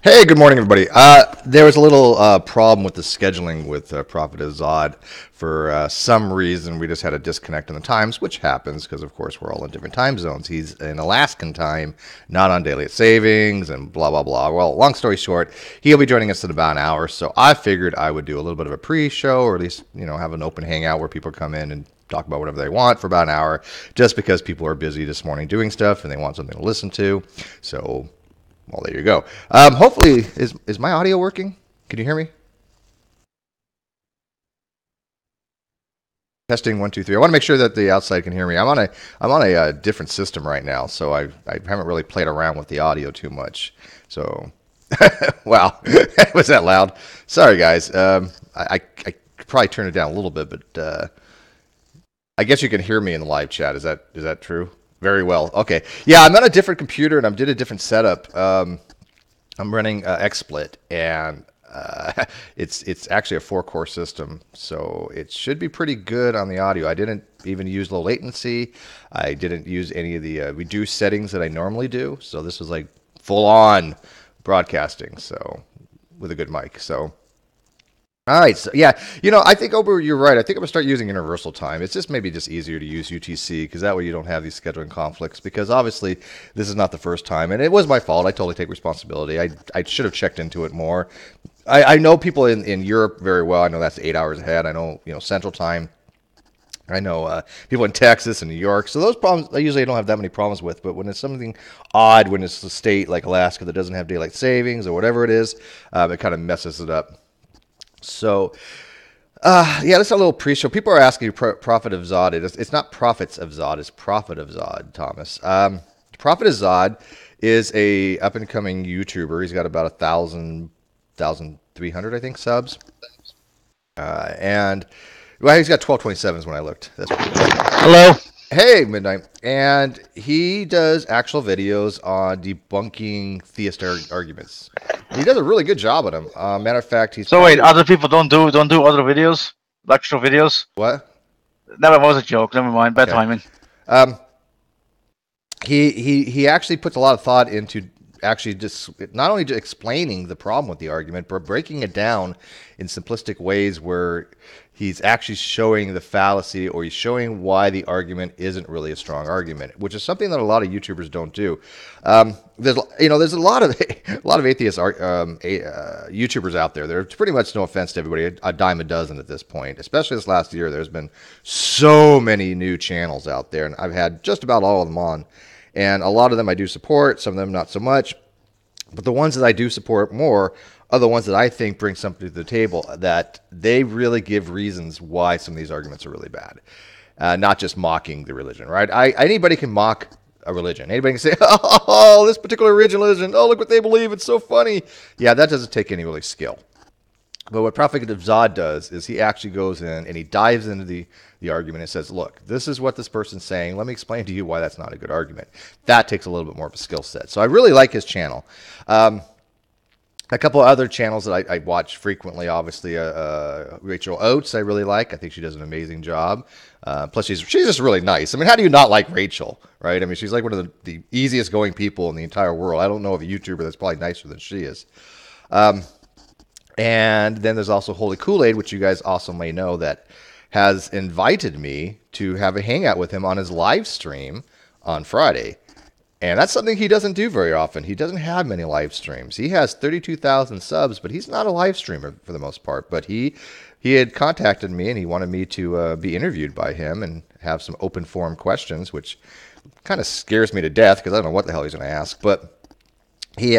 Hey, good morning, everybody. There was a little problem with the scheduling with Prophet Azad. For some reason, we just had a disconnect in the times, which happens because, of course, we're all in different time zones. He's in Alaskan time, not on daylight savings, and blah, blah, blah. Well, long story short, he'll be joining us in about an hour, so I figured I would do a little bit of a pre-show, or at least, have an open hangout where people come in and talk about whatever they want for about an hour, just because people are busy this morning doing stuff and they want something to listen to. So... well, there you go. Hopefully, is my audio working? Can you hear me? Testing 1 2 3. I want to make sure that the outside can hear me. I'm on a different system right now, so I haven't really played around with the audio too much. So, wow, was that loud? Sorry, guys. I could probably turn it down a little bit, but I guess you can hear me in the live chat. Is that true? Very well. Okay. Yeah, I'm on a different computer and I did a different setup. I'm running XSplit, and it's actually a 4-core system, so it should be pretty good on the audio. I didn't even use low latency. I didn't use any of the reduced settings that I normally do. So this was like full on broadcasting. So with a good mic. So. All right, so yeah, I think Ober, you're right. I think I'm gonna start using Universal Time. It's just maybe just easier to use UTC because that way you don't have these scheduling conflicts. Because obviously this is not the first time, and it was my fault. I totally take responsibility. I should have checked into it more. I know people in Europe very well. I know that's 8 hours ahead. I know Central Time. I know people in Texas and New York. So those problems I usually don't have that many problems with. But when it's something odd, when it's a state like Alaska that doesn't have daylight savings or whatever it is, it kind of messes it up. So, yeah, that's a little pre-show. People are asking Prophet of Zod. It's not Prophets of Zod. It's Prophet of Zod, Thomas. Prophet of Zod is a up-and-coming YouTuber. He's got about 1,300, I think, subs. And, well, he's got 1227s when I looked. That's pretty good. Hello. Hey, Midnight. And he does actual videos on debunking theist arguments. He does a really good job at them. Matter of fact, he's... So wait, other people don't do other videos? Lecture videos? What? That was a joke. Never mind. Bad timing. He actually puts a lot of thought into actually just not only just explaining the problem with the argument, but breaking it down in simplistic ways where he's actually showing the fallacy, or he's showing why the argument isn't really a strong argument, which is something that a lot of YouTubers don't do. There's a lot of atheist YouTubers out there. There's pretty much, no offense to everybody, a dime a dozen at this point. Especially this last year, there's been so many new channels out there, and I've had just about all of them on. And a lot of them I do support, some of them not so much. But the ones that I do support more are the ones that I think bring something to the table, that they really give reasons why some of these arguments are really bad. Not just mocking the religion, right? Anybody can mock a religion. Anybody can say, oh, this particular religion, oh, look what they believe, it's so funny. Yeah, that doesn't take any really skill. But what Prophet of Zod does is he actually goes in and he dives into the argument and says, look, this is what this person's saying. Let me explain to you why that's not a good argument. That takes a little bit more of a skill set. So I really like his channel. A couple of other channels that I watch frequently, obviously, Rachel Oates I really like. I think she does an amazing job. Plus, she's just really nice. I mean, how do you not like Rachel, right? I mean, she's like one of the easiest going people in the entire world. I don't know of a YouTuber that's probably nicer than she is. And then there's also Holy Kool-Aid, which you guys also may know, that has invited me to have a hangout with him on his live stream on Friday. And that's something he doesn't do very often. He doesn't have many live streams. He has 32,000 subs, but he's not a live streamer for the most part. But he had contacted me, and he wanted me to be interviewed by him and have some open forum questions, which kind of scares me to death because I don't know what the hell he's going to ask. But he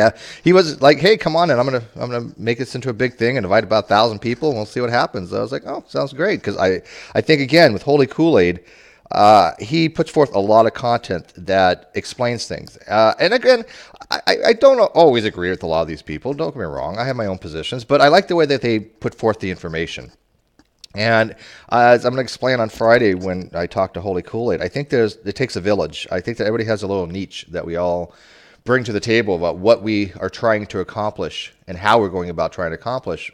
was like, hey, come on in. I'm gonna make this into a big thing and invite about 1,000 people, and we'll see what happens. I was like, oh, sounds great, because I think, again, with Holy Kool-Aid, he puts forth a lot of content that explains things. And again, I don't always agree with a lot of these people. Don't get me wrong. I have my own positions, but I like the way that they put forth the information. And as I'm going to explain on Friday when I talk to Holy Kool-Aid, I think it takes a village. I think that everybody has a little niche that we all bring to the table about what we are trying to accomplish and how we're going about trying to accomplish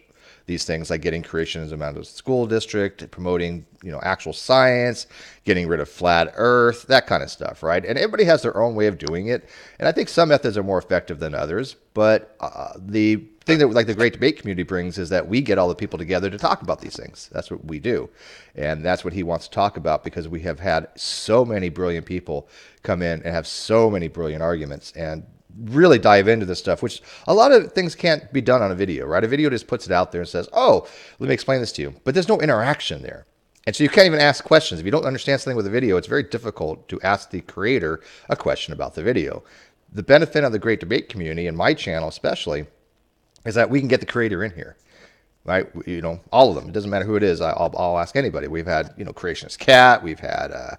these things like getting creationism out of the school district, promoting, actual science, getting rid of flat earth, that kind of stuff, right? And everybody has their own way of doing it. And I think some methods are more effective than others. But the thing that like the great debate community brings is that we get all the people together to talk about these things. That's what we do. And that's what he wants to talk about, because we have had so many brilliant people come in and have so many brilliant arguments and really dive into this stuff, which a lot of things can't be done on a video, right? A video just puts it out there and says, oh, let me explain this to you. But there's no interaction there. And so you can't even ask questions. If you don't understand something with a video, it's very difficult to ask the creator a question about the video. The benefit of the great debate community, and my channel especially, is that we can get the creator in here, right? All of them. It doesn't matter who it is. I'll ask anybody. We've had, Creationist Cat. We've had,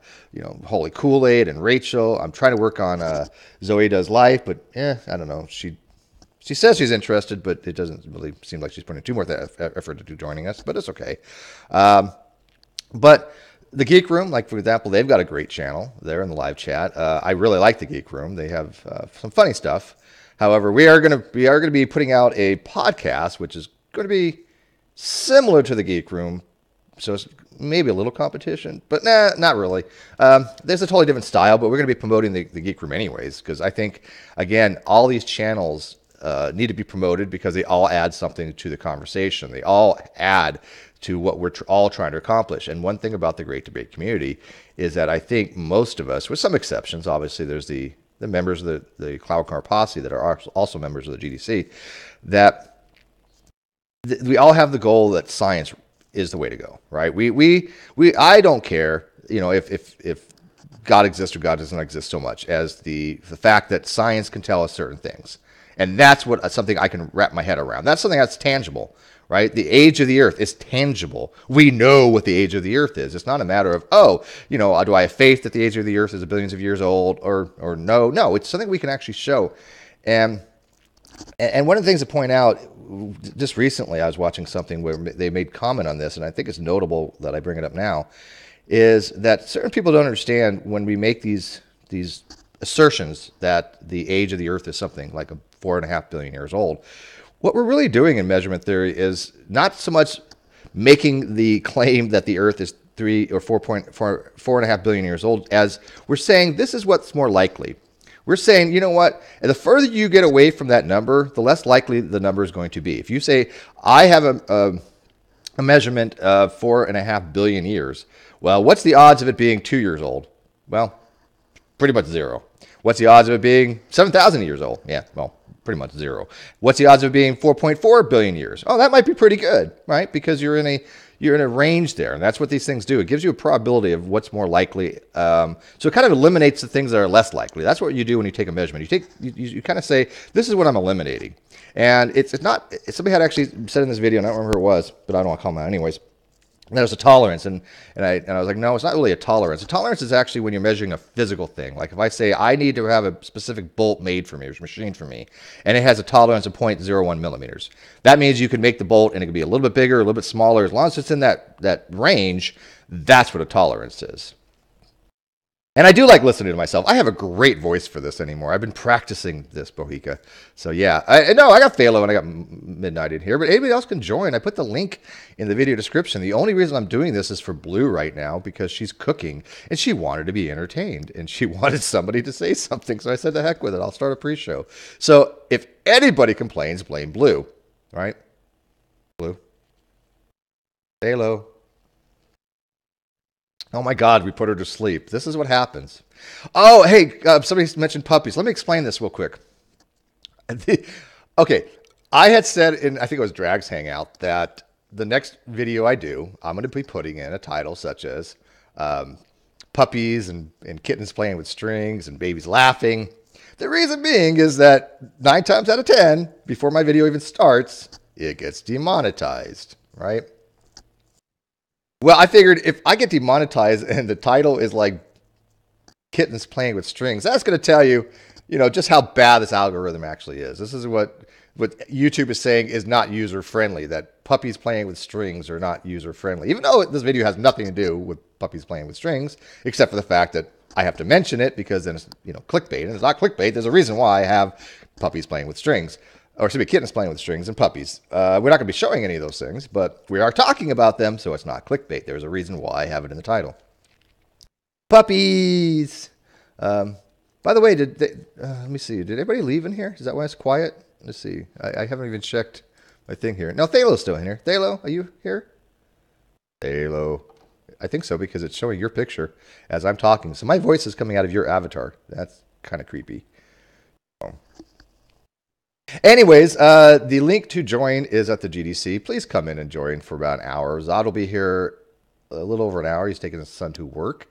Holy Kool-Aid and Rachel. I'm trying to work on Zoe Does Life, but I don't know. She says she's interested, but it doesn't really seem like she's putting too much effort into joining us, but it's okay. But the Geek Room, like for example, they've got a great channel there in the live chat. I really like the Geek Room. They have some funny stuff. However, we are going to be putting out a podcast, which is going to be similar to the Geek Room, so it's maybe a little competition, but nah, not really. There's a totally different style, but we're going to be promoting the Geek Room anyways, because I think, again, all these channels need to be promoted because they all add something to the conversation. They all add to what we're all trying to accomplish. And one thing about the Great Debate community is that I think most of us, with some exceptions, obviously there's the members of the Cloud Car Posse that are also members of the GDC, that we all have the goal that science is the way to go, right? I don't care, if God exists or God doesn't exist so much as the fact that science can tell us certain things. And that's something I can wrap my head around. That's something that's tangible, right? The age of the earth is tangible. We know what the age of the earth is. It's not a matter of, do I have faith that the age of the earth is billions of years old or no? No, it's something we can actually show. And one of the things to point out, just recently I was watching something where they made comment on this, and I think it's notable that I bring it up now, is that certain people don't understand when we make these assertions that the age of the earth is something like 4.5 billion years old. What we're really doing in measurement theory is not so much making the claim that the earth is 3 or 4.5 billion years old, as we're saying this is what's more likely. We're saying, you know what, the further you get away from that number, the less likely the number is going to be. If you say, I have a measurement of 4.5 billion years, well, what's the odds of it being 2 years old? Well, pretty much zero. What's the odds of it being 7,000 years old? Yeah, well, pretty much zero. What's the odds of it being 4.4 billion years? Oh, that might be pretty good, right? Because you're in a range there, and that's what these things do. It gives you a probability of what's more likely. So it kind of eliminates the things that are less likely. That's what you do when you take a measurement. You kind of say, this is what I'm eliminating. And it's not, somebody had actually said in this video, and I don't remember who it was, but I don't want to call them out anyways. There's a tolerance, and I was like, no, it's not really a tolerance. A tolerance is actually when you're measuring a physical thing. Like if I say I need to have a specific bolt made for me, or machined for me, and it has a tolerance of 0.01 millimeters. That means you can make the bolt, and it can be a little bit bigger, a little bit smaller. As long as it's in that range, that's what a tolerance is. And I do like listening to myself. I have a great voice for this anymore. I've been practicing this, Bohica. So yeah, I got Phalo and I got Midnight in here, but anybody else can join. I put the link in the video description. The only reason I'm doing this is for Blue right now, because she's cooking and she wanted to be entertained and she wanted somebody to say something. So I said, the heck with it. I'll start a pre-show. So if anybody complains, blame Blue, right? Blue. Phalo. Oh my God, we put her to sleep. This is what happens. Oh, hey, somebody mentioned puppies. Let me explain this real quick. Okay, I had said in, I think it was Drag's Hangout, that the next video I do, I'm going to be putting in a title such as puppies and kittens playing with strings and babies laughing. The reason being is that 9 times out of 10, before my video even starts, it gets demonetized, right? Well, I figured if I get demonetized and the title is like kittens playing with strings, that's going to tell you, just how bad this algorithm actually is. This is what YouTube is saying is not user-friendly, that puppies playing with strings are not user-friendly. Even though this video has nothing to do with puppies playing with strings, except for the fact that I have to mention it because then it's, clickbait. And it's not clickbait. There's a reason why I have puppies playing with strings. or excuse me, kittens playing with strings and puppies. We're not going to be showing any of those things, but we are talking about them, so it's not clickbait. There's a reason why I have it in the title. Puppies! By the way, let me see. Did anybody leave in here? Is that why it's quiet? Let's see. I haven't even checked my thing here. No, Thalo's still in here. Thalo, are you here? Thalo. I think so, because it's showing your picture as I'm talking. So my voice is coming out of your avatar. That's kind of creepy. Oh. Anyways, the link to join is at the GDC. Please come in and join for about an hour. Zod will be here a little over an hour. He's taking his son to work.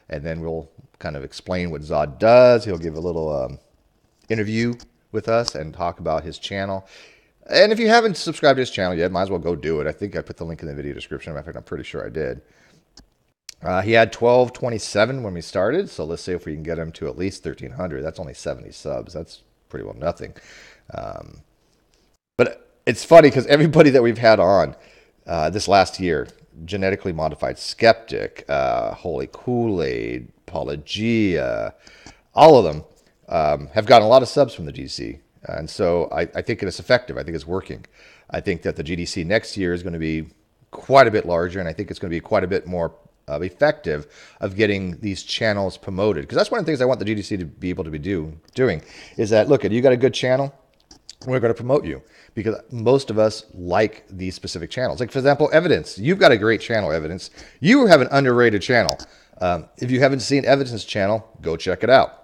And then we'll kind of explain what Zod does. He'll give a little interview with us and talk about his channel. And if you haven't subscribed to his channel yet, might as well go do it. I think I put the link in the video description. In fact, I'm pretty sure I did. He had 1227 when we started, so let's see if we can get him to at least 1,300. That's only 70 subs. That's pretty well nothing. But it's funny because everybody that we've had on this last year, Genetically Modified Skeptic, Holy Kool-Aid, Apologia, all of them have gotten a lot of subs from the GDC. And so I think it's effective. I think it's working. I think that the GDC next year is going to be quite a bit larger, and I think it's going to be quite a bit more effective of getting these channels promoted. Because that's one of the things I want the GDC to be able to be doing is that, look, you got a good channel, we're going to promote you. Because most of us like these specific channels. Like, for example, Evidence. You've got a great channel, Evidence. You have an underrated channel. If you haven't seen Evidence's channel, go check it out.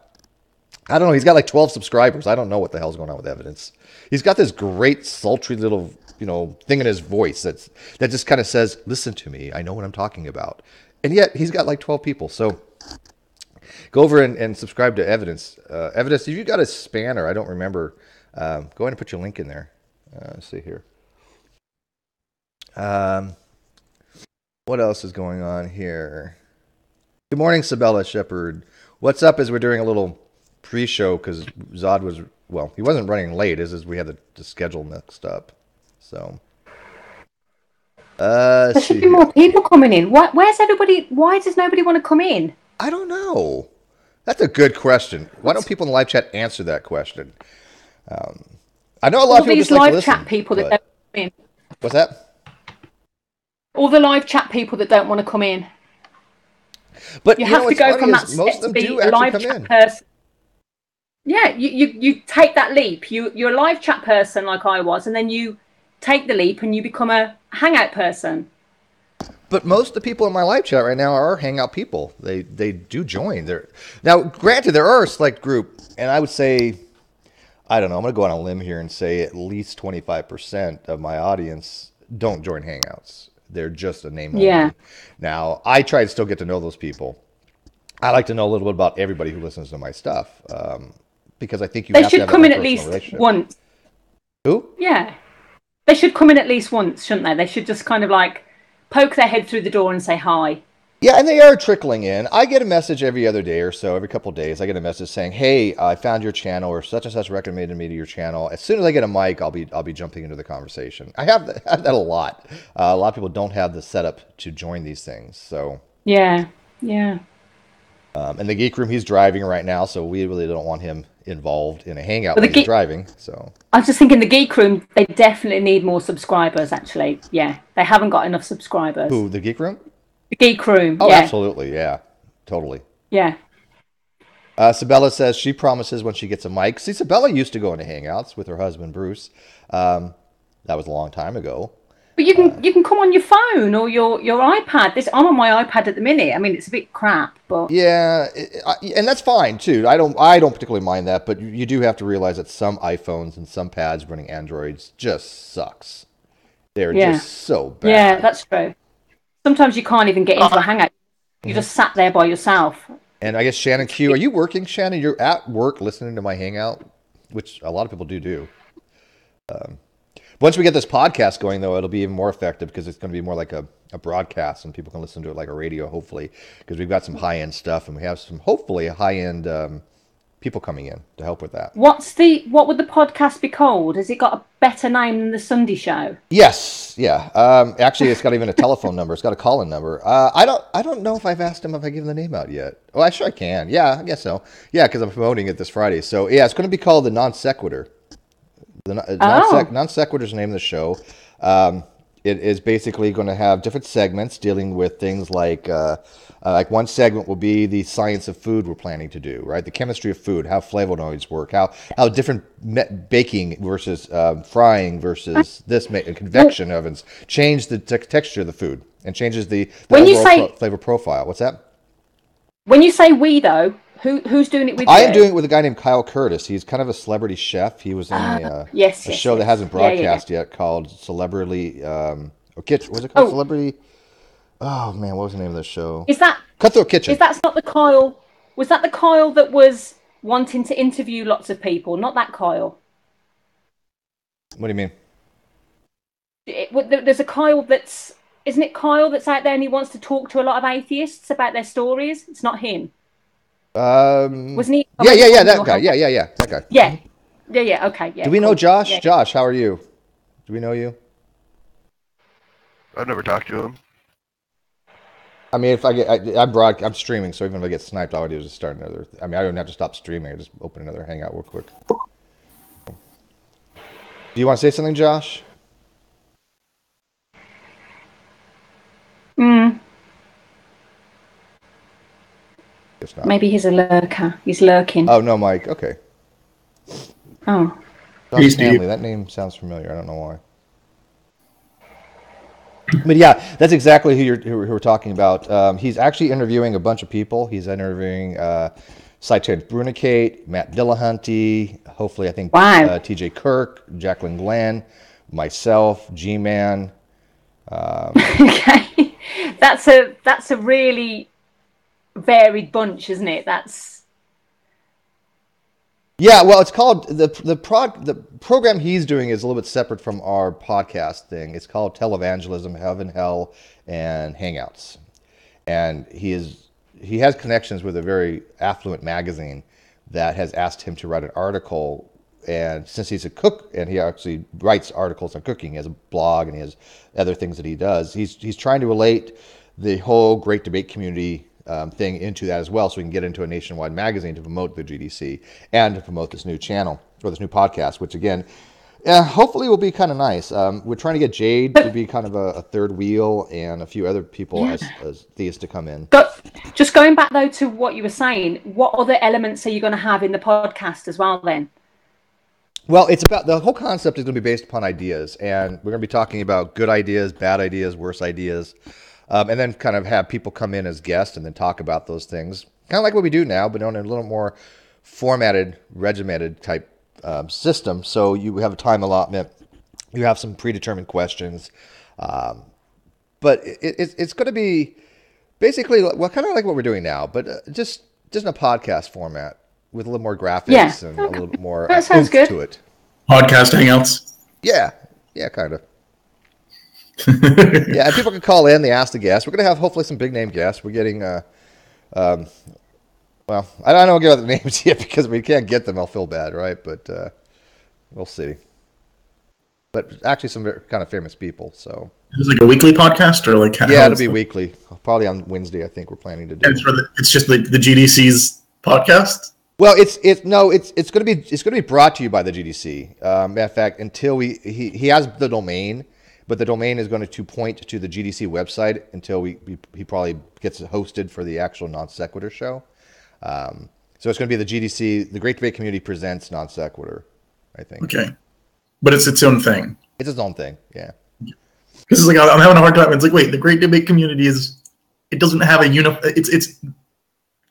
I don't know. He's got like 12 subscribers. I don't know what the hell's going on with Evidence. He's got this great, sultry little, thing in his voice that just kind of says, listen to me. I know what I'm talking about. And yet, he's got like 12 people. So go over and subscribe to Evidence. Evidence, if you got a spanner, I don't remember, go ahead and put your link in there. Let's see here. What else is going on here? Good morning, Sabella Shepherd. What's up? As we're doing a little pre-show because Zod was, well, he wasn't running late. As we had the schedule mixed up. So there should be more people coming in. Where's everybody? Why does nobody want to come in? I don't know. That's a good question. Why don't people in the live chat answer that question? I know a lot of people just like to listen. All these live chat people that don't come in. What's that? All the live chat people that don't want to come in. But you have to go from that most of them do actually live come chat in. person. Yeah, you take that leap. You're a live chat person like I was, and then you take the leap and you become a hangout person. But most of the people in my live chat right now are hangout people. They do join. Now, granted, there are a select group, and I would say, I don't know, I'm going to go on a limb here and say at least 25% of my audience don't join Hangouts. They're just a name only. Yeah. Now, I try to still get to know those people. I like to know a little bit about everybody who listens to my stuff because I think they should come in at least once. Who? Yeah. They should come in at least once, shouldn't they? They should just kind of like poke their head through the door and say hi. Yeah, and they are trickling in. I get a message every other day or so, every couple of days. I get a message saying, "Hey, I found your channel," or "Such and such recommended me to your channel." As soon as I get a mic, I'll be jumping into the conversation. I have that a lot. A lot of people don't have the setup to join these things, so yeah. And the Geek Room, he's driving right now, so we really don't want him involved in a hangout when he's driving. So I was just thinking the Geek Room, they definitely need more subscribers. Actually, yeah, they haven't got enough subscribers. Who, the Geek Room? The Geek Room. Oh, yeah. Absolutely, yeah, totally. Yeah. Sabella says she promises when she gets a mic. See, Sabella used to go into hangouts with her husband Bruce. That was a long time ago. But you can come on your phone or your iPad. I'm on my iPad at the minute. I mean, it's a bit crap, but yeah, and that's fine too. I don't particularly mind that, but you do have to realize that some iPhones and some pads running Androids just sucks. They're just so bad. Yeah, that's true. Sometimes you can't even get into a hangout. You just sat there by yourself. And I guess Shannon Q, are you working, Shannon? You're at work listening to my hangout, which a lot of people do. Once we get this podcast going, though, it'll be even more effective because it's going to be more like a broadcast and people can listen to it like a radio, hopefully, because we've got some high-end stuff and we have some, hopefully, high-end people coming in to help with that. What would the podcast be called? Has it got a better name than the Sunday Show? Yes, yeah. Actually, it's got even a telephone number. It's got a call-in number. I don't know if I've asked him if I give the name out yet. Well, I can. Yeah, I guess so. Yeah, because I'm promoting it this Friday. So yeah, it's going to be called the Non Sequitur. Non Sequitur is the name of the show. It is basically going to have different segments dealing with things like one segment will be the science of food we're planning to do, right? The chemistry of food, how flavonoids work, how different baking versus frying versus convection ovens change the texture of the food and changes the overall flavor profile. What's that? When you say we, though, who's doing it with you? I am doing it with a guy named Kyle Curtis. He's kind of a celebrity chef. He was in a show that hasn't broadcast yet called Celebrity. Was it called Celebrity? Oh man, what was the name of the show? Is that Cutthroat Kitchen? Is that not the Kyle? Was that the Kyle that was wanting to interview lots of people? Not that Kyle. What do you mean? There's a Kyle isn't it Kyle that's out there and he wants to talk to a lot of atheists about their stories? It's not him. Wasn't he? Yeah, that guy. Yeah, that guy. Yeah. Okay. Yeah. Do we know Josh? Yeah. Josh, how are you? Do we know you? I've never talked to him. I mean, if I'm streaming, so even if I get sniped, all I do is just start another. I mean, I don't have to stop streaming. I just open another Hangout real quick. Do you want to say something, Josh? Maybe he's a lurker. He's lurking. Oh no, Mike. Okay. Oh. Josh Stanley. That name sounds familiar. I don't know why. But yeah, that's exactly who we're talking about. He's actually interviewing a bunch of people. He's interviewing Saitan Brunicate, Matt Dillahunty, hopefully I think TJ Kirk, Jacqueline Glenn, myself, G-Man. Okay. That's a really varied bunch, isn't it? Yeah, well, it's called the program he's doing is a little bit separate from our podcast thing. It's called Televangelism, Heaven, Hell, and Hangouts, and he has connections with a very affluent magazine that has asked him to write an article. And since he's a cook and he actually writes articles on cooking, he has a blog and he has other things that he does. He's trying to relate the whole Great Debate community thing into that as well, so we can get into a nationwide magazine to promote the GDC and to promote this new channel or this new podcast, which again, hopefully will be kind of nice. We're trying to get Jade to be kind of a third wheel and a few other people as theists to come in. Just going back though to what you were saying, what other elements are you going to have in the podcast as well then? Well, it's about the whole concept is going to be based upon ideas, and we're going to be talking about good ideas, bad ideas, worse ideas. And then kind of have people come in as guests and then talk about those things. Kind of like what we do now, but on a little more formatted, regimented type system. So you have a time allotment. You have some predetermined questions. But it's going to be basically kind of like what we're doing now, but just in a podcast format with a little more graphics and a little bit more that sounds good to it. Podcast Hangouts? Yeah, kind of. Yeah, and people can call in. They ask the guests. We're going to have hopefully some big name guests. We're getting, well, I don't give out the names yet because we can't get them. I'll feel bad, right? But we'll see. But actually, some kind of famous people. So is it like a weekly podcast or like? Yeah, it'll be weekly. Probably on Wednesday. I think we're planning to do. It's just the GDC's podcast. Well, it's going to be brought to you by the GDC. Matter of fact, until he has the domain. But the domain is going to point to the GDC website until he probably gets it hosted for the actual Non Sequitur show. So it's going to be the GDC, the Great Debate Community Presents Non Sequitur, I think. Okay. But it's its own thing. It's its own thing, yeah. Because it's like, I'm having a hard time. It's like, wait, the Great Debate Community it doesn't have a it's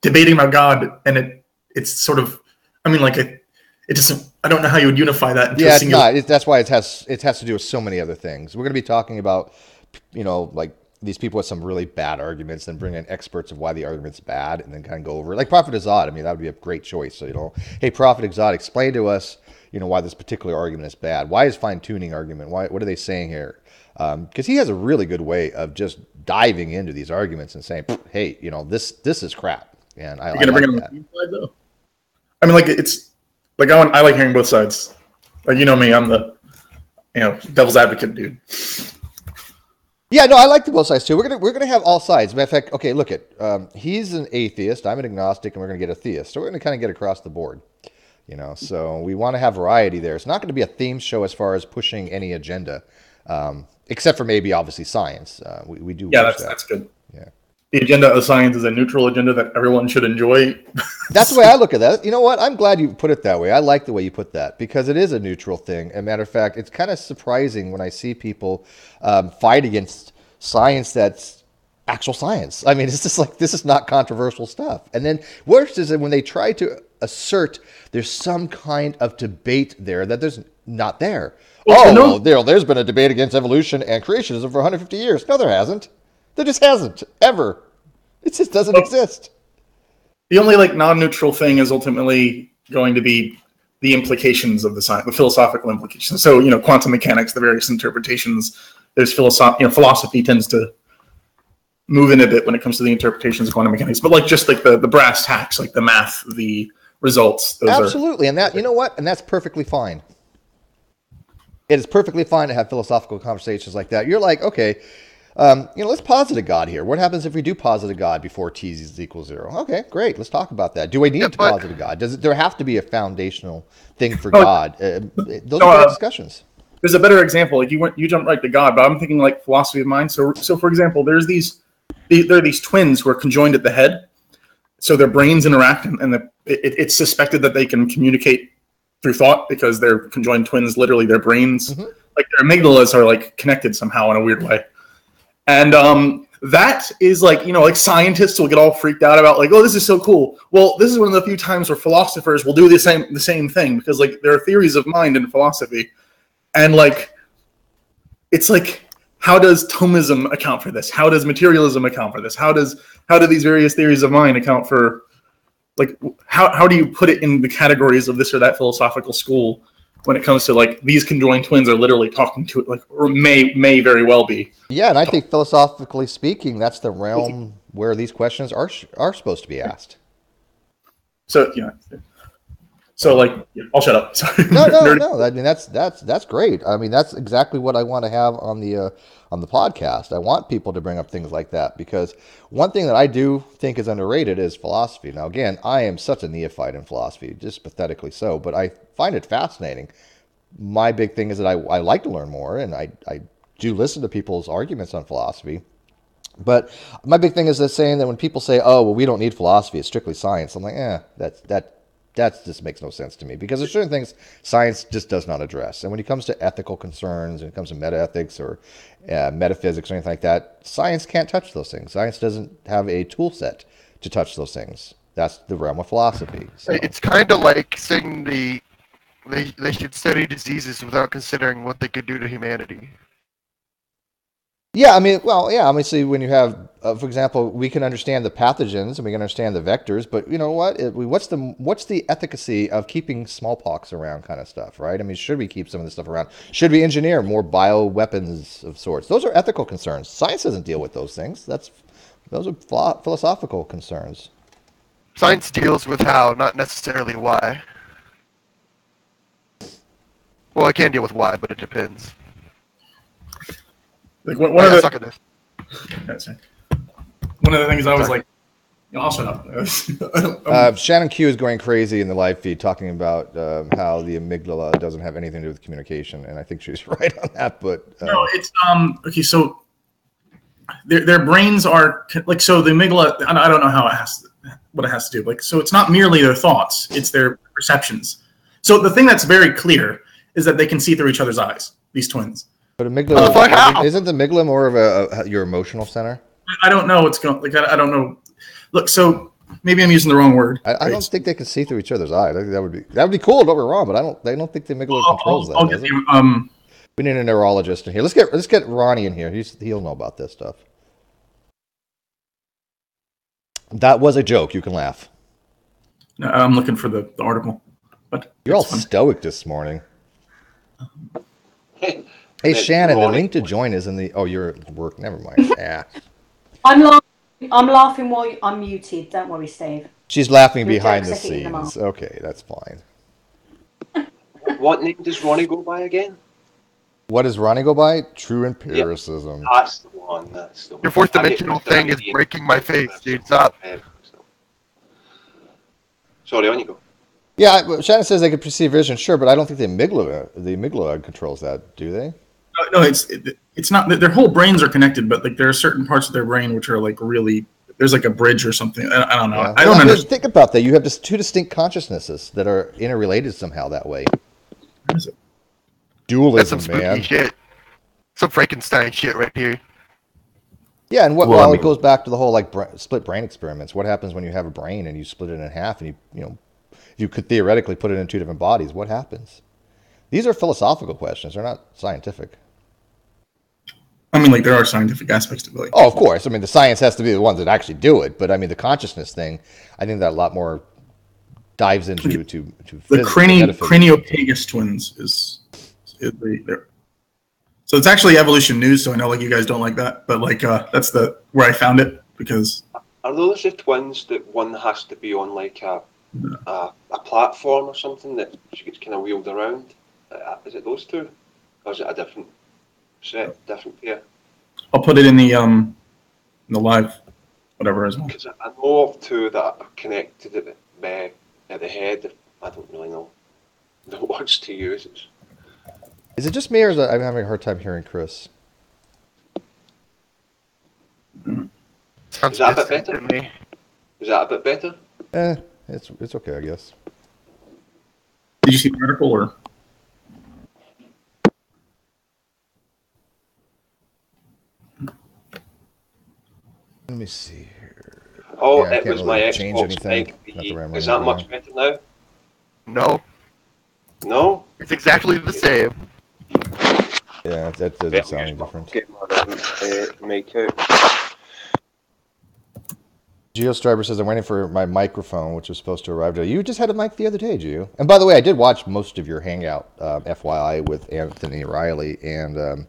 debating about God, and it's sort of, I mean, like, it doesn't, I don't know how you would unify that into a single... Yeah, it's not. That's why it has to do with so many other things. We're going to be talking about, like these people with some really bad arguments, and bring in experts of why the argument's bad, and then kind of go over it. Like Prophet Azad, I mean, that would be a great choice. So, hey, Prophet Azad, explain to us, why this particular argument is bad. Why is fine-tuning argument? What are they saying here? Because he has a really good way of just diving into these arguments and saying, hey, this is crap. And I like that. Side, though? I mean, like, it's... Like I like hearing both sides. Like me, I'm the devil's advocate dude. Yeah, no, I like the both sides too. We're gonna have all sides. Matter of fact, okay, look at he's an atheist, I'm an agnostic, and we're gonna get a theist. So we're gonna kind of get across the board. You know, so we want to have variety there. It's not going to be a theme show as far as pushing any agenda, except for maybe obviously science. We do. Yeah, push that's good. Yeah. The agenda of science is a neutral agenda that everyone should enjoy. That's the way I look at that. You know what? I'm glad you put it that way. I like the way you put that because it is a neutral thing. As a matter of fact, it's kind of surprising when I see people fight against science that's actual science. I mean, it's just like, this is not controversial stuff. And then worse is that when they try to assert there's some kind of debate there that there's not there. Well, There's been a debate against evolution and creationism for 150 years. No, there hasn't. There just hasn't, ever. It just doesn't exist. The only like non-neutral thing is ultimately going to be the implications of the science, the philosophical implications. So, quantum mechanics, the various interpretations, there's philosophy tends to move in a bit when it comes to the interpretations of quantum mechanics. But like just like the brass tacks, like the math, the results. Absolutely. And that, you know what? And that's perfectly fine. It is perfectly fine to have philosophical conversations like that. You're like, okay, let's posit a God here. What happens if we do posit a God before t is equal 0? Okay, great. Let's talk about that. Do we need to posit a God? Does there have to be a foundational thing for God? Those are great discussions. There's a better example. Like you jumped right to God, but I'm thinking like philosophy of mind. So for example, there are these twins who are conjoined at the head. So their brains interact, and it's suspected that they can communicate through thought because they're conjoined twins. Literally, their brains, like their amygdalas, are like connected somehow in a weird way. And that is like, like scientists will get all freaked out about like, oh, this is so cool. Well, this is one of the few times where philosophers will do the same thing because like there are theories of mind in philosophy, and like it's like, how does Thomism account for this? How does materialism account for this? How do these various theories of mind account for, like, how do you put it in the categories of this or that philosophical school when it comes to like these conjoined twins are literally talking to it, like, or may very well be. Yeah, and I think philosophically speaking, that's the realm where these questions are supposed to be asked. So So like, I'll shut up. Sorry. No. I mean, that's great. I mean, that's exactly what I want to have on the podcast. I want people to bring up things like that because one thing that I do think is underrated is philosophy. Now, again, I am such a neophyte in philosophy, just pathetically so, but I find it fascinating. My big thing is that I like to learn more, and I do listen to people's arguments on philosophy. But my big thing is that saying that when people say, "Oh, well, we don't need philosophy; it's strictly science," I'm like, that just makes no sense to me because there's certain things science just does not address. And when it comes to ethical concerns, when it comes to metaethics or metaphysics or anything like that, science can't touch those things. Science doesn't have a tool set to touch those things. That's the realm of philosophy. So. It's kind of like saying they should study diseases without considering what they could do to humanity. Yeah, I mean, see, when you have, for example, we can understand the pathogens and we can understand the vectors, but you know what? What's the efficacy of keeping smallpox around, kind of stuff, right? I mean, should we keep some of this stuff around? Should we engineer more bioweapons of sorts? Those are ethical concerns. Science doesn't deal with those things. Those are philosophical concerns. Science deals with how, not necessarily why. Well, I can deal with why, but it depends. Like one of the things I was like, I'll shut up. Shannon Q is going crazy in the live feed talking about how the amygdala doesn't have anything to do with communication, and I think she's right on that. But no, it's okay. So their brains are like, so the amygdala. I don't know what it has to do. Like, so it's not merely their thoughts; it's their perceptions. So the thing that's very clear is that they can see through each other's eyes. These twins. But amygdala, isn't the amygdala more of your emotional center? I don't know what's going. Like, I don't know. Look, so maybe I'm using the wrong word. I don't think they can see through each other's eyes. I think that would be cool. Don't be wrong, but I don't think the amygdala controls that. Does it? We need a neurologist in here. Let's get Ronnie in here. He'll know about this stuff. That was a joke. You can laugh. No, I'm looking for the article. But you're all stoic this morning. Hey, Shannon, the link to join is in the... Oh, you're at work. Never mind. Yeah. I'm laughing while I'm muted. Don't worry, Steve. She's laughing behind the scenes. Okay, that's fine. What name does Ronnie go by again? What does Ronnie go by? True empiricism. Yep. That's the one. Your fourth dimensional thing is breaking my face, dude. Stop. Sorry, on you go. Yeah, Shannon says they could perceive vision, sure, but I don't think the amygdala controls that, do they? No, it's not. Their whole brains are connected, but like there are certain parts of their brain which are like really. There's like a bridge or something. I don't know. Yeah. I don't understand. Think about that. You have just two distinct consciousnesses that are interrelated somehow that way. What is it? That's Dualism, some spooky man. shit. Some Frankenstein shit right here. Yeah, and Well, it goes back to the whole like split brain experiments. What happens when you have a brain and you split it in half, and you could theoretically put it in two different bodies? What happens? These are philosophical questions. They're not scientific. I mean, like there are scientific aspects to it. Like, Oh, of course. I mean, the science has to be the ones that actually do it. But I mean, the consciousness thing, I think that a lot more dives into the physics, Craniopagus twins is there. So it's actually evolution news. So I know like you guys don't like that, but like that's where I found it because Are those the twins that one has to be on like a platform or something that she gets kind of wheeled around? Is it those two? Or is it a different different pair? I'll put it in the live whatever as well. Because I know of two that are connected at the head. I don't really know the words to use. Is it just me, or is I'm having a hard time hearing Chris? Sounds Is that a bit distant better? to me. Is that a bit better? It's okay, I guess. Did you see the article or? Let me see here. Oh, Yeah, I it can't was really my change Xbox anything. Big Not B. the way I'm Is running that it much better now? No, No? it's exactly the same. Yeah, that doesn't sound any different. Get my mic out. GeoStriber says, I'm waiting for my microphone, which was supposed to arrive today. You just had a mic the other day, Geo. And by the way, I did watch most of your Hangout, FYI, with Anthony Riley. And,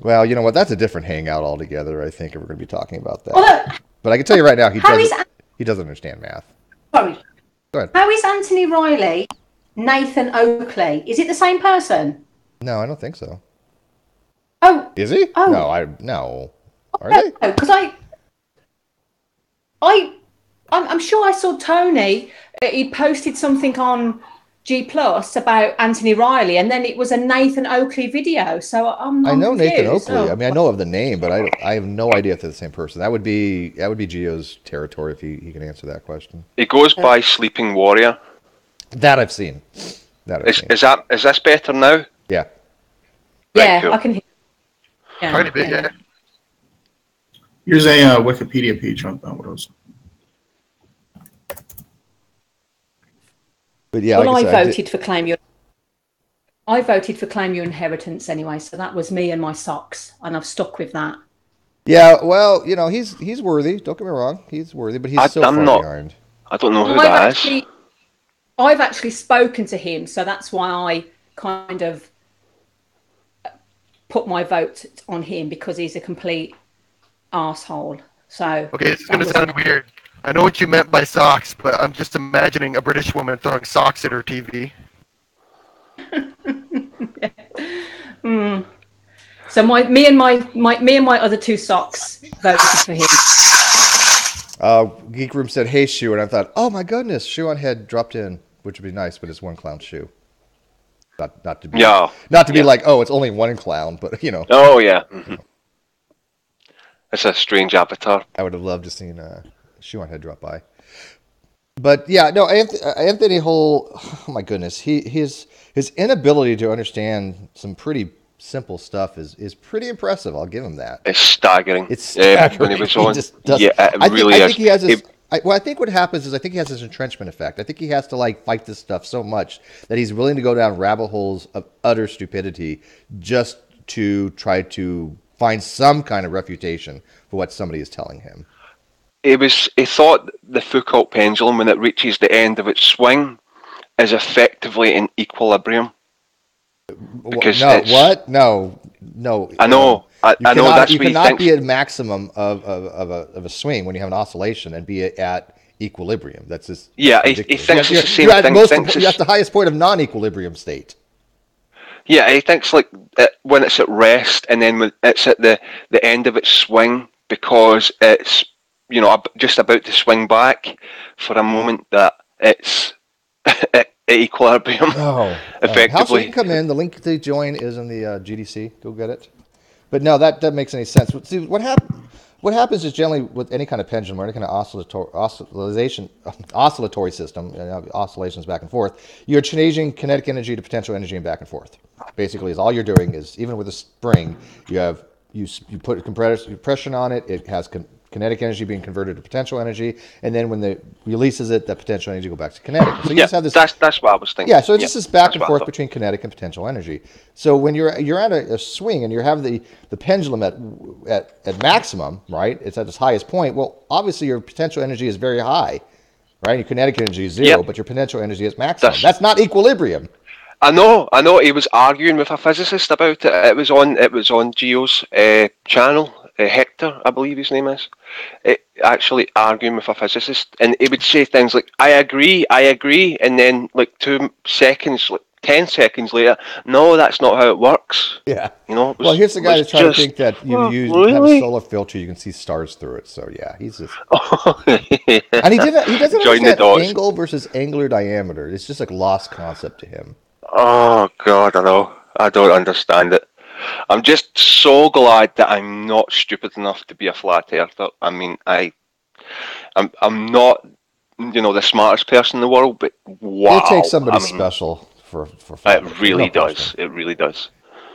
well, you know what? That's a different Hangout altogether, I think, if we're going to be talking about that. Well, But I can tell you right now, he How is doesn't understand math. sorry. Go ahead. How is Anthony Riley Nathan Oakley? Is it the same person? No, I don't think so. Oh, Is he? Oh. No, no. Are they? no, because I'm sure I saw Tony. He posted something on G Plus about Anthony Riley, and then it was a Nathan Oakley video. So I'm I know Nathan confused. Oakley. Oh. I mean, I know of the name, but I have no idea if they're the same person. That would be Geo's territory if he can answer that question. It goes by Sleeping Warrior. That I've seen. Is this better now? Yeah. Yeah, Right, cool. I can hear. Yeah, Tiny bit, yeah. Here's a Wikipedia page on what it was. But yeah, Well, like I I said, voted for claim your. I voted for claim your inheritance anyway, so that was me and my socks, and I've stuck with that. yeah, well, you know, he's worthy. Don't get me wrong, he's worthy, but he's so I'm far not- behind. I don't know who that is. I've actually spoken to him, so that's why I kind of put my vote on him, because he's a complete arsehole. So Okay, this is going to sound weird. I know what you meant by socks, but I'm just imagining a British woman throwing socks at her TV. So me and my other two socks voted for him. Geek Room said, "Hey, Shoe," and I thought, "Oh my goodness, Shoe on Head dropped in, which would be nice, but it's one clown Shoe." Not to be be like, oh, it's only one clown, but you know. Oh yeah. Mm-hmm. It's a strange avatar. I would have loved to seen Shoe on Head drop by. But yeah, no, Anthony Hole, oh my goodness, his inability to understand some pretty simple stuff is pretty impressive. I'll give him that. It's staggering. It's staggering. When he was on. Yeah, it really I is. think he has this. I think what happens is I think he has this entrenchment effect. I think he has to like fight this stuff so much that he's willing to go down rabbit holes of utter stupidity just to try to find some kind of refutation for what somebody is telling him. He thought the Foucault pendulum, when it reaches the end of its swing, is effectively in equilibrium. Because No. I know. I know that's you what he cannot thinks. be at maximum of a swing when you have an oscillation and be at equilibrium. That's just Yeah, he ridiculous. thinks it's the same you're at thing. you're at the highest point of non-equilibrium state. Yeah, he thinks like when it's at rest and then when it's at the end of its swing, because it's just about to swing back for a moment that it's at equilibrium. Oh, effectively. House, you can come in. The link to join is in the GDC. Go get it. But no, that makes any sense. See, what happens is generally with any kind of pendulum or any kind of oscillatory system, oscillations back and forth, you're changing kinetic energy to potential energy and back and forth. Basically, is all you're doing is, even with a spring, you put compression on it. It has kinetic energy being converted to potential energy, and then when it releases it, that potential energy go back to kinetic. So you just have this. That's what I was thinking. Yeah, so it's just this back and forth between kinetic and potential energy. So when you're at a swing and you have the pendulum at maximum, right? It's at its highest point. Well, obviously your potential energy is very high, right? Your kinetic energy is zero, but your potential energy is maximum. That's not equilibrium. I know. He was arguing with a physicist about it. It was on Geo's channel. Hector, I believe his name is, actually arguing with a physicist, and he would say things like, I agree, and then like 10 seconds later, no, that's not how it works. Yeah. Well, here's the guy that's trying to think that you have a solar filter, you can see stars through it. So yeah, he's just. And he doesn't understand angle versus angular diameter. It's just like lost concept to him. Oh God, I know. I don't understand it. I'm just so glad that I'm not stupid enough to be a flat earther. I mean, I'm not, the smartest person in the world, but wow. It takes somebody special for flat earther. It really does. It really does.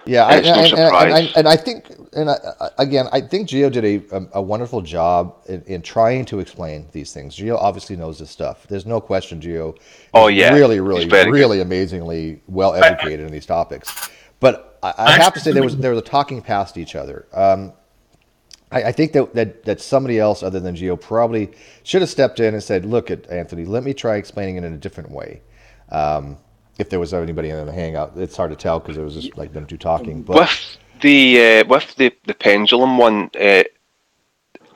Yeah, and I think, I think Geo did a wonderful job in trying to explain these things. Geo obviously knows this stuff. There's no question, Geo. Really amazingly well educated in these topics. But I have to say there was a talking past each other. I think that somebody else other than Geo probably should have stepped in and said, "Look, Anthony, let me try explaining it in a different way." If there was anybody in the hangout, it's hard to tell because it was just like them two talking. But with the pendulum one,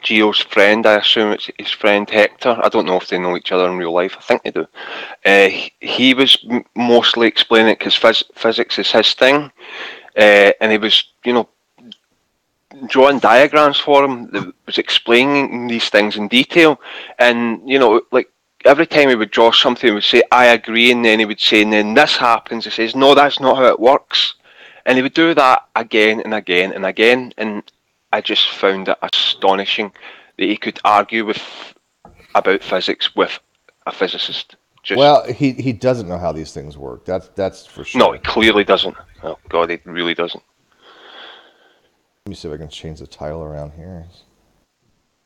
Geo's friend, I assume it's his friend Hector. I don't know if they know each other in real life. I think they do. He was mostly explaining it because physics is his thing, and he was, drawing diagrams for him that was explaining these things in detail. And like every time he would draw something, he would say, "I agree," and then he would say, "And then this happens." He says, "No, that's not how it works," and he would do that again and again and again. And I just found it astonishing that he could argue about physics with a physicist. Well, he doesn't know how these things work. That's for sure. No, he clearly doesn't. Oh God, he really doesn't. Let me see if I can change the title around here. It's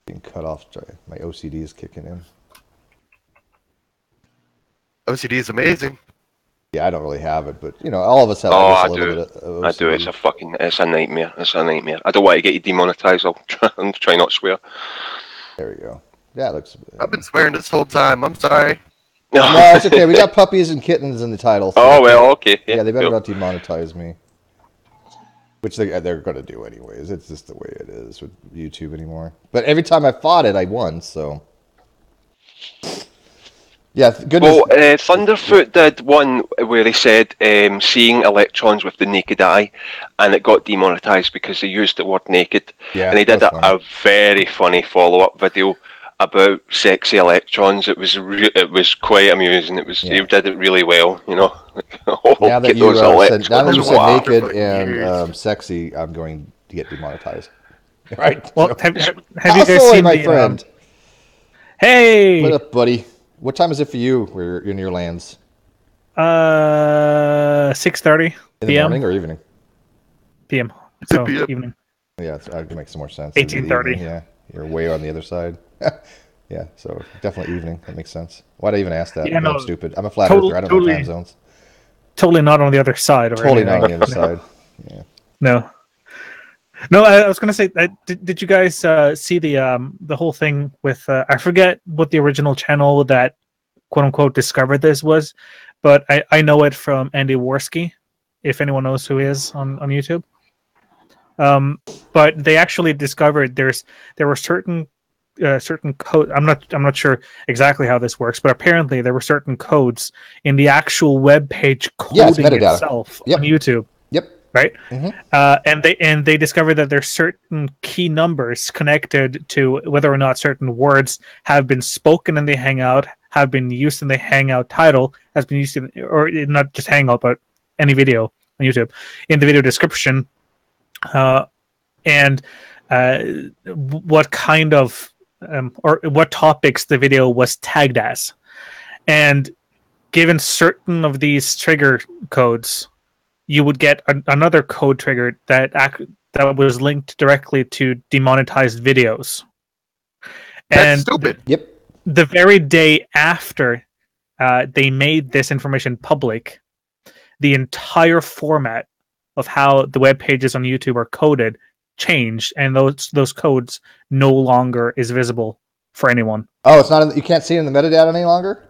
being cut off. My OCD is kicking in. OCD is amazing. Yeah, I don't really have it, but all of us have. I do. I do. It's a nightmare. It's a nightmare. I don't want to get you demonetized. I'll try not to swear. There we go. That looks. I've been swearing this whole time. I'm sorry. No, it's okay. We got puppies and kittens in the title. So okay. Yeah, they better not demonetize me. Which they're going to do anyways. It's just the way it is with YouTube anymore. But every time I fought it, I won. So. Yeah, goodness. Well, Thunderfoot did one where he said seeing electrons with the naked eye, and it got demonetized because they used the word naked. Yeah, and he did a very funny follow-up video about sexy electrons. It was quite amusing. He did it really well, Now that you said naked and sexy, I'm going to get demonetized. Right? Well, have you guys seen my friend? Hey, what up, buddy? What time is it for you? Where you're in your lands? 6:30 in the morning or evening? PM. So evening. Yeah, that makes some more sense. 18:30. Yeah, you're way on the other side. Yeah, so definitely evening. That makes sense. Why'd I even ask that? Yeah, I'm stupid. I'm a flat earther. I don't know time zones. Totally not on the other side. Totally not on the other side. Yeah. No, I was going to say, did you guys see the whole thing with, I forget what the original channel that quote-unquote discovered this was, but I know it from Andy Worski, if anyone knows who he is on YouTube. But they actually discovered there were certain code. I'm not sure exactly how this works, but apparently there were certain codes in the actual web page coding itself on YouTube. Yep. right? Mhm. And they discovered that there's certain key numbers connected to whether or not certain words have been spoken in the Hangout, have been used in the Hangout title, has been used in, or not just Hangout, but any video on YouTube, in the video description, and what kind of or what topics the video was tagged as. And given certain of these trigger codes, you would get another code triggered that was linked directly to demonetized videos. That's And stupid. Yep. the very day after they made this information public, the entire format of how the web pages on YouTube are coded changed, and those codes no longer is visible for anyone. Oh, it's not. You can't see it in the metadata any longer.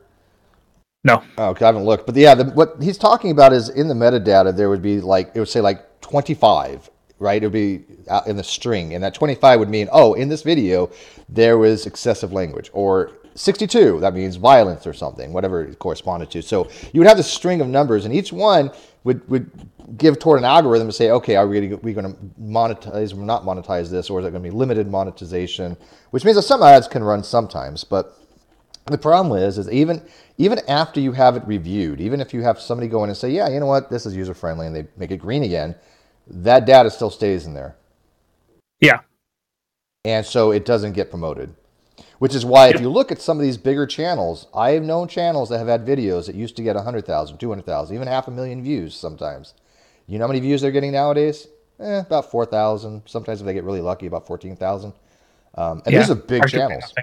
No. Oh, okay, I haven't looked, but yeah, what he's talking about is in the metadata there would be like, it would say like 25, right? It would be out in the string, and that 25 would mean, oh, in this video there was excessive language, or 62, that means violence or something, whatever it corresponded to. So you would have this string of numbers, and each one would give toward an algorithm to say, okay, are we going to monetize or not monetize this, or is it going to be limited monetization? Which means that some ads can run sometimes, but the problem is even after you have it reviewed, even if you have somebody go in and say, yeah, you know what, this is user friendly, and they make it green again, that data still stays in there. Yeah. And so it doesn't get promoted. Which is why if you look at some of these bigger channels, I have known channels that have had videos that used to get 100,000, 200,000, even 500,000 views sometimes. You know how many views they're getting nowadays? About 4,000. Sometimes if they get really lucky, about 14,000. And these are big channels.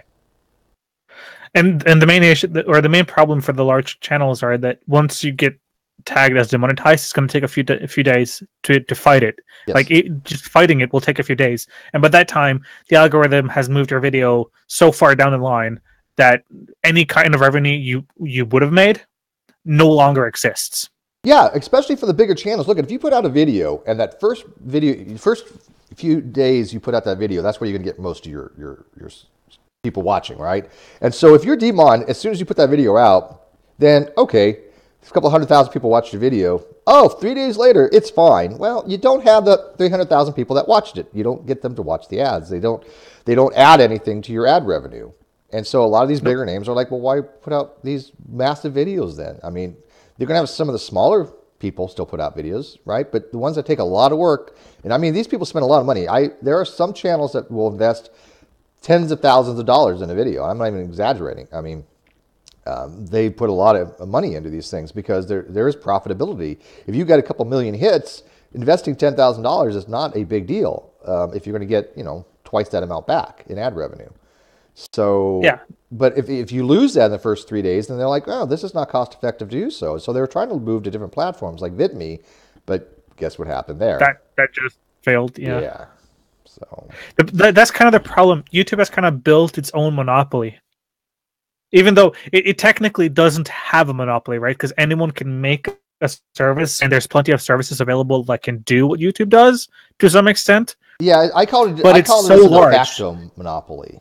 And the main issue, or the main problem for the large channels, are that once you get tagged as demonetized, it's going to take a few days to fight it. Yes. Like just fighting it will take a few days, and by that time, the algorithm has moved your video so far down the line that any kind of revenue you would have made no longer exists. Yeah, especially for the bigger channels. Look, if you put out a video and that first few days you put out that video, that's where you're going to get most of your people watching, right? And so if you're demon, as soon as you put that video out, then okay, a couple 100,000 people watched your video. Oh, 3 days later, it's fine. Well, you don't have the 300,000 people that watched it. You don't get them to watch the ads. They don't add anything to your ad revenue. And so a lot of these bigger names are like, well, why put out these massive videos then? I mean, they're going to have some of the smaller people still put out videos, right? But the ones that take a lot of work, and I mean, these people spend a lot of money. There are some channels that will invest tens of thousands of dollars in a video. I'm not even exaggerating. I mean, they put a lot of money into these things because there is profitability. If you get a couple million hits, investing $10,000 is not a big deal if you're going to get twice that amount back in ad revenue. So yeah. But if you lose that in the first 3 days, then they're like, oh, this is not cost effective to do so. So they were trying to move to different platforms like VidMe, but guess what happened there? That just failed. Yeah. Yeah. So that's kind of the problem. YouTube has kind of built its own monopoly, even though it technically doesn't have a monopoly, right? Because anyone can make a service, and there's plenty of services available that can do what YouTube does to some extent. Yeah, I call it. But I it's call it so a de large. facto monopoly.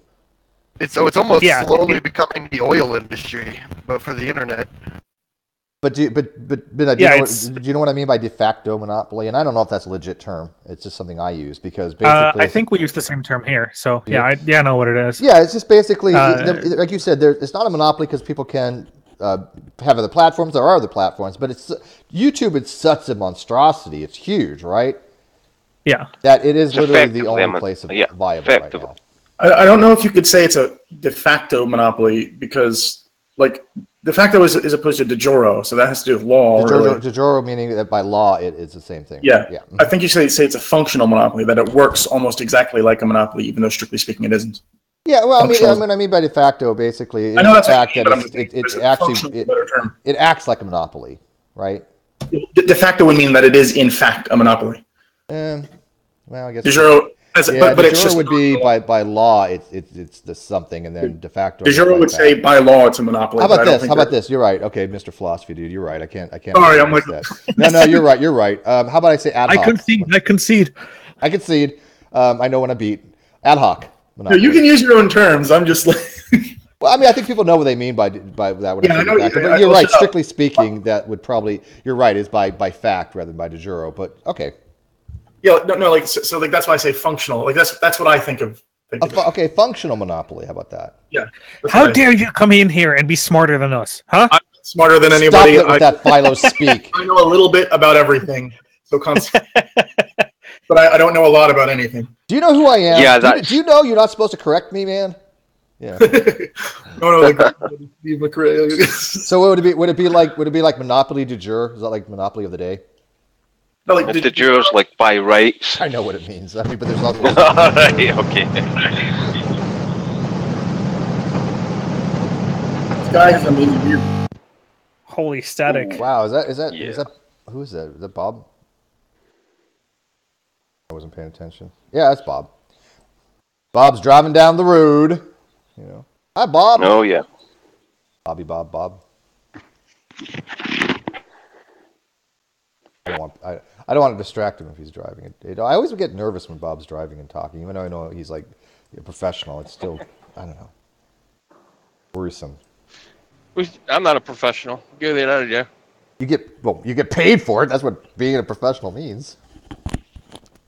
It's almost Yeah. slowly becoming the oil industry, but for the internet. But do you know what I mean by de facto monopoly? And I don't know if that's a legit term. It's just something I use because basically, I think we use the same term here. So yeah, I know what it is. yeah, it's just basically like you said. It's not a monopoly because people can have other platforms. There are other platforms, but it's YouTube. It's such a monstrosity. It's huge, right? Yeah. That it is It's literally the effectively only place viable right effectively. now. I don't know if you could say it's a de facto monopoly because, like, de facto is opposed to de jure, so that has to do with law. De jure meaning that by law it's the same thing. Yeah. Yeah. I think you say it's a functional monopoly, that it works almost exactly like a monopoly, even though strictly speaking it isn't. Yeah, well, Functional. I mean by de facto, basically, is I know the that's fact what that I'm saying, but it's it's actually functional is a better term. it acts like a monopoly, right? De facto would mean that it is in fact a monopoly. Well, I guess De jure, but but it's de jure just would be by law. It's the something, and then de facto. de jure like would that. say by law it's a monopoly. How but I about don't this? think How about that- this? You're right. Okay, Mr. Philosophy dude, you're right. I can't. Sorry, I'm argue like- against that. No, you're right. You're right. How about I say ad hoc? I concede. I concede. I know when I beat ad hoc. No, you can use your own terms. I'm just like. Well, I mean, I think people know what they mean by that. When Yeah, I I know, fact. yeah, But you're right. shut up. Strictly speaking, that would probably. You're right. Is by fact rather than by de jure. But okay. Yeah, no, like so like that's why I say functional. Like that's what I think of. Okay, functional monopoly. How about that? Yeah. How dare you come in here and be smarter than us, huh? I'm smarter than Stop anybody. it with that Philo speak. I know a little bit about everything, so but I don't know a lot about anything. Do you know who I am? Yeah, do you know you're not supposed to correct me, man? Yeah. No, like So would it be like Monopoly du jour? Is that like Monopoly of the day? no, like If the jurors like by rights. I know what it means. I mean, but there's also Alright, okay. this guy has amazing view. Holy static. wow. Is that Yeah. who is that? Is that Bob? I wasn't paying attention. Yeah, that's Bob. Bob's driving down the road. You know. Hi, Bob. Oh yeah. Bobby, Bob. I don't want to distract him if he's driving. I always get nervous when Bob's driving and talking, even though I know he's like a professional. It's still, I don't know, worrisome. I'm not a professional. Get that out of there. You get paid for it. That's what being a professional means.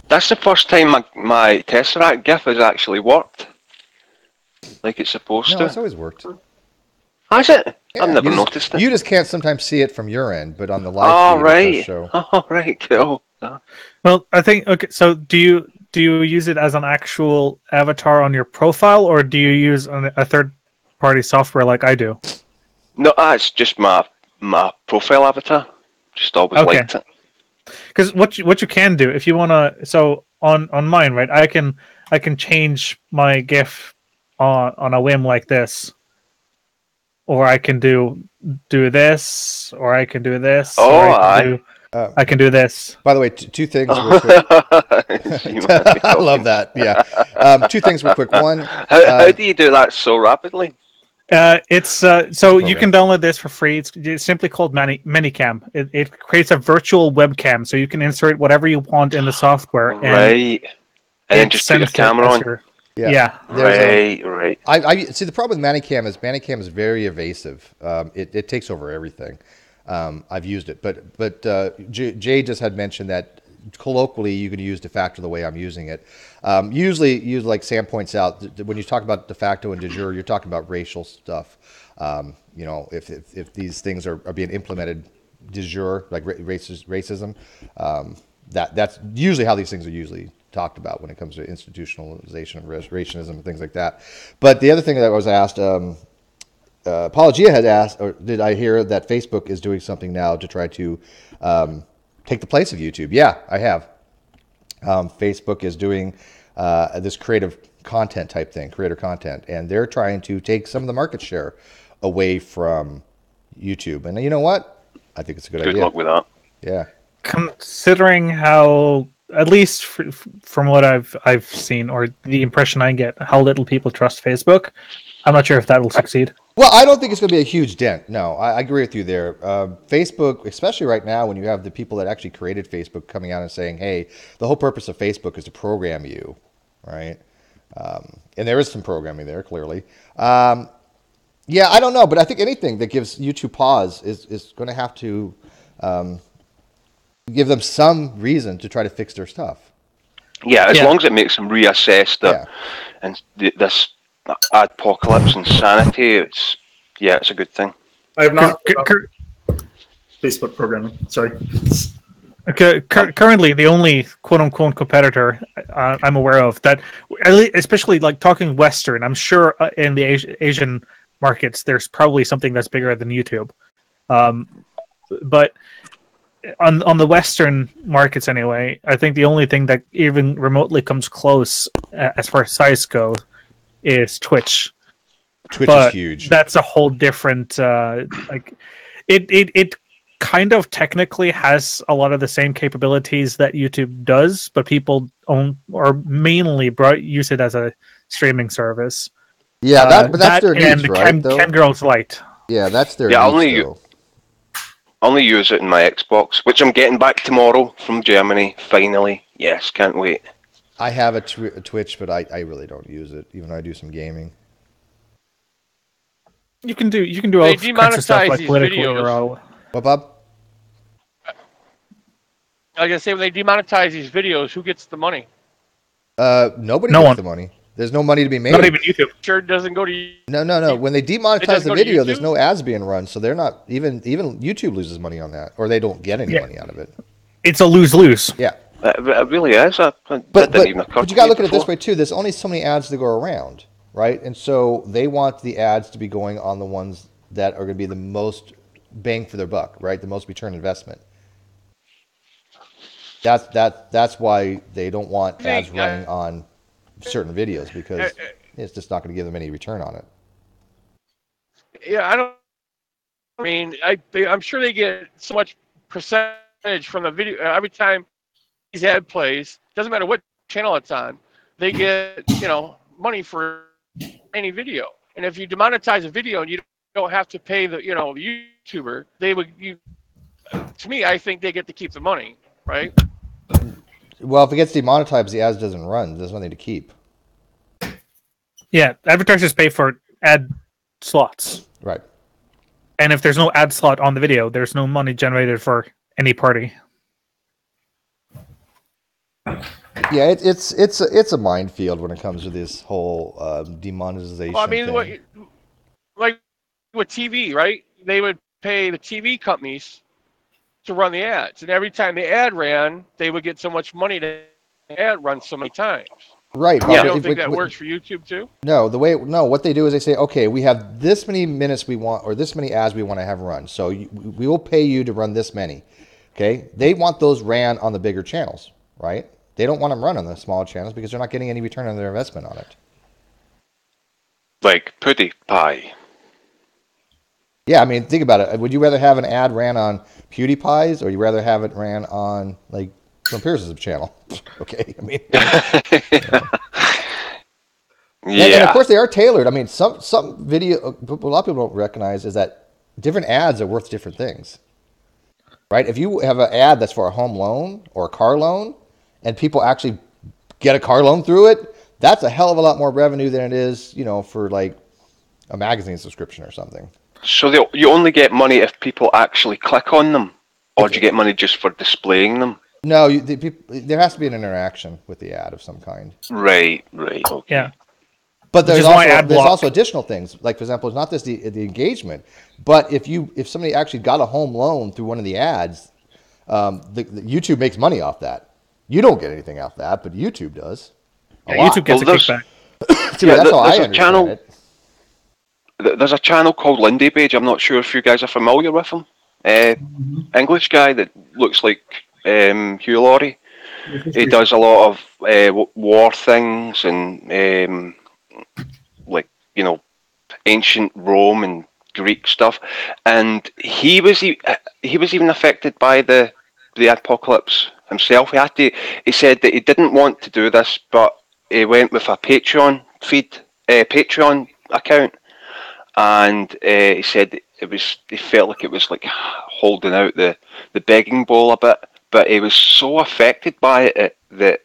That's the first time my Tesseract GIF has actually worked. Like it's supposed No, to. it's always worked. Has it? Yeah, I've never you just- noticed it. You just can't sometimes see it from your end, but on the live Oh feed, it right. does show. Oh right, cool. Well, I think okay. So do you use it as an actual avatar on your profile, or do you use a third-party software like I do? No, that's just my profile avatar. Just always Okay. liked it. Because what you can do if you wanna, so on mine, right? I can change my GIF on a whim like this, or I can do this, or I can do this. Oh, or I can do this. By the way, two things real quick. I love that. Yeah. Two things real quick. One, How do you do that so rapidly? It's so you can download this for free. It's simply called Minicam. It creates a virtual webcam, so you can insert whatever you want in the software. Right. And then just put your camera on. Yeah. Right. I see the problem with Manicam is very evasive. It takes over everything. I've used it, but Jay just had mentioned that colloquially you can use de facto the way I'm using it. Usually, like Sam points out, when you talk about de facto and de jure, you're talking about racial stuff. You know, if these things are being implemented de jure, like racism, that's usually how these things are usually talked about when it comes to institutionalization of racism and things like that. But the other thing that I was asked, Apologia had asked, or did I hear that Facebook is doing something now to try to take the place of YouTube? Yeah, I have. Facebook is doing this creative content type thing, creator content, and they're trying to take some of the market share away from YouTube. And you know what? I think it's a good idea. Good luck with that. Yeah. Considering how, at least from what I've seen, or the impression I get, how little people trust Facebook, I'm not sure if that will succeed. Well, I don't think it's going to be a huge dent. No, I agree with you there. Facebook, especially right now when you have the people that actually created Facebook coming out and saying, hey, the whole purpose of Facebook is to program you, right? And there is some programming there, clearly. Yeah, I don't know, but I think anything that gives YouTube pause is going to have to give them some reason to try to fix their stuff. Yeah, as long as it makes them reassess and this apocalypse insanity, it's a good thing. I have not Facebook programming. Sorry. Okay, currently, the only quote-unquote competitor I'm aware of that, especially like talking Western, I'm sure in the Asian markets, there's probably something that's bigger than YouTube. But on the Western markets anyway, I think the only thing that even remotely comes close as far as size goes is Twitch. Twitch is huge. That's a whole different like it kind of technically has a lot of the same capabilities that YouTube does, but people mainly use it as a streaming service. Yeah, but that's their niche, and right? Cam Girls Lite. Yeah, that's their niche, only use it in my Xbox, which I'm getting back tomorrow from Germany. Finally, yes, can't wait. I have a Twitch, but I really don't use it, even though I do some gaming. You can do all kinds of stuff like political. What, Bob? Like I say, when they demonetize these videos, who gets the money? Nobody No gets one. the money. There's no money to be made. Not even YouTube. Sure, it doesn't go to. No. When they demonetize doesn't the go to video, there's YouTube? no ads being run, so they're not even YouTube loses money on that, or they don't get any money out of it. It's a lose-lose. Yeah, It really is. That didn't even occur but to you gotta me look at it this before. way too. There's only so many ads to go around, right? And so they want the ads to be going on the ones that are going to be the most bang for their buck, right? The most return investment. That's why they don't want ads running on certain videos, because it's just not going to give them any return on it. Yeah, I don't. I mean, I'm sure they get so much percentage from the video every time these ad plays. Doesn't matter what channel it's on, they get money for any video. And if you demonetize a video and you don't have to pay the the YouTuber, they would. To me, I think they get to keep the money, right? Well, if it gets demonetized, the ads doesn't run. There's nothing to keep. Yeah, advertisers pay for ad slots. Right. And if there's no ad slot on the video, there's no money generated for any party. Yeah, it's a minefield when it comes to this whole demonetization. Well, I mean, thing. like with TV, right? They would pay the TV companies to run the ads, and every time the ad ran, they would get so much money to ad run so many times. Right. You don't think that works for YouTube too? No, what they do is they say, okay, we have this many minutes we want, or this many ads we want to have run, so we will pay you to run this many. Okay, they want those ran on the bigger channels, right? They don't want them run on the smaller channels because they're not getting any return on their investment on it. Like PewDiePie. Yeah, I mean, think about it. Would you rather have an ad ran on PewDiePie's, or would you rather have it ran on like Tom Pierce's channel? Okay, I mean, and of course they are tailored. I mean, some video, what a lot of people don't recognize is that different ads are worth different things, right? If you have an ad that's for a home loan or a car loan, and people actually get a car loan through it, that's a hell of a lot more revenue than it is, for like a magazine subscription or something. So you only get money if people actually click on them, or do you get money just for displaying them? No, there has to be an interaction with the ad of some kind. Right. Okay. Yeah. But there's also additional things. Like, for example, it's not just the engagement, but if somebody actually got a home loan through one of the ads, the YouTube makes money off that. You don't get anything off that, but YouTube does. YouTube gets a kickback. That's how I understand it. There's a channel called Lindy Page. I'm not sure if you guys are familiar with him. English guy that looks like Hugh Laurie. He does a lot of war things and ancient Rome and Greek stuff. And he was even affected by the apocalypse himself. He said that he didn't want to do this, but he went with a Patreon account. And he said he felt like it was like holding out the begging bowl a bit, but he was so affected by it that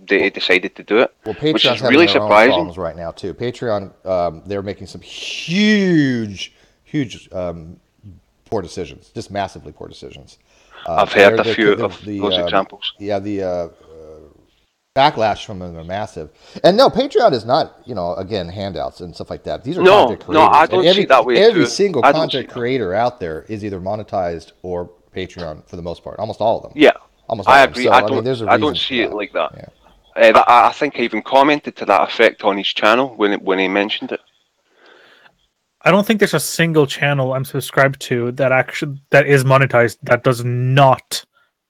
he decided to do it. Well, Patreon's which is having really their own surprising problems right now too. Patreon, they're making some huge poor decisions, just massively poor decisions. I've heard a few of those examples. Yeah, the backlash from them are massive. And no, Patreon is not, again, handouts and stuff like that. These are content creators. No, I don't see it that way. Every single content creator out there is either monetized or Patreon for the most part. Almost all of them. Yeah, almost all I of them. agree. So, I don't see it like that. Yeah. I think I even commented to that effect on his channel when he mentioned it. I don't think there's a single channel I'm subscribed to that is monetized that does not